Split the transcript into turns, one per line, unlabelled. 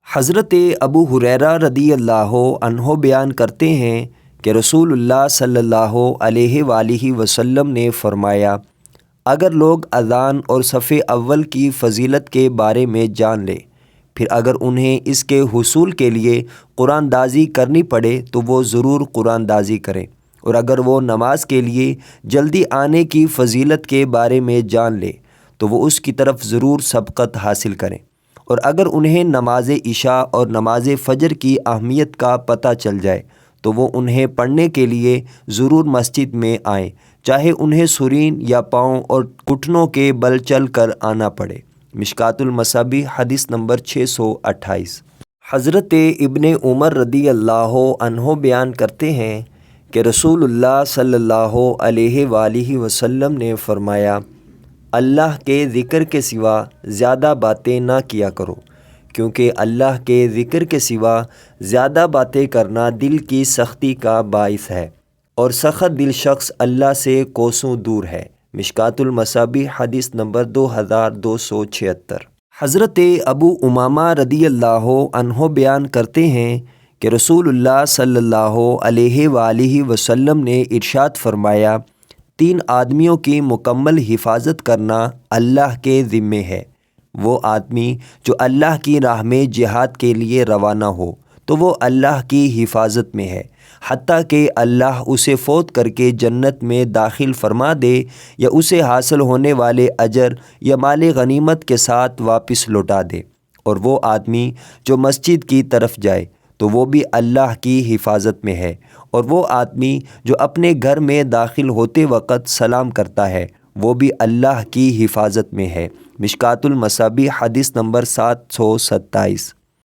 حضرت ابو ہریرہ رضی اللہ عنہ بیان کرتے ہیں کہ رسول اللہ صلی اللہ علیہ وآلہ وسلم نے فرمایا، اگر لوگ اذان اور صف اول کی فضیلت کے بارے میں جان لیں، پھر اگر انہیں اس کے حصول کے لیے قرآن دازی کرنی پڑے تو وہ ضرور قرآن دازی کریں، اور اگر وہ نماز کے لیے جلدی آنے کی فضیلت کے بارے میں جان لیں تو وہ اس کی طرف ضرور سبقت حاصل کریں، اور اگر انہیں نماز عشاء اور نماز فجر کی اہمیت کا پتہ چل جائے تو وہ انہیں پڑھنے کے لیے ضرور مسجد میں آئیں، چاہے انہیں سرین یا پاؤں اور گھٹنوں کے بل چل کر آنا پڑے۔ مشکوٰۃ المصابیح حدیث نمبر 628۔ حضرت ابن عمر رضی اللہ عنہ بیان کرتے ہیں کہ رسول اللہ صلی اللہ علیہ وآلہ وسلم نے فرمایا، اللہ کے ذکر کے سوا زیادہ باتیں نہ کیا کرو، کیونکہ اللہ کے ذکر کے سوا زیادہ باتیں کرنا دل کی سختی کا باعث ہے، اور سخت دل شخص اللہ سے کوسوں دور ہے۔ مشکوٰۃ المصابیح حدیث نمبر 2276۔ حضرت ابو امامہ رضی اللہ عنہ بیان کرتے ہیں کہ رسول اللہ صلی اللہ علیہ وآلہ وسلم نے ارشاد فرمایا، 3 آدمیوں کی مکمل حفاظت کرنا اللہ کے ذمے ہے۔ وہ آدمی جو اللہ کی راہ میں جہاد کے لیے روانہ ہو تو وہ اللہ کی حفاظت میں ہے، حتیٰ کہ اللہ اسے فوت کر کے جنت میں داخل فرما دے یا اسے حاصل ہونے والے اجر یا مال غنیمت کے ساتھ واپس لوٹا دے۔ اور وہ آدمی جو مسجد کی طرف جائے تو وہ بھی اللہ کی حفاظت میں ہے، اور وہ آدمی جو اپنے گھر میں داخل ہوتے وقت سلام کرتا ہے وہ بھی اللہ کی حفاظت میں ہے۔ مشکوٰۃ المصابیح حدیث نمبر 727۔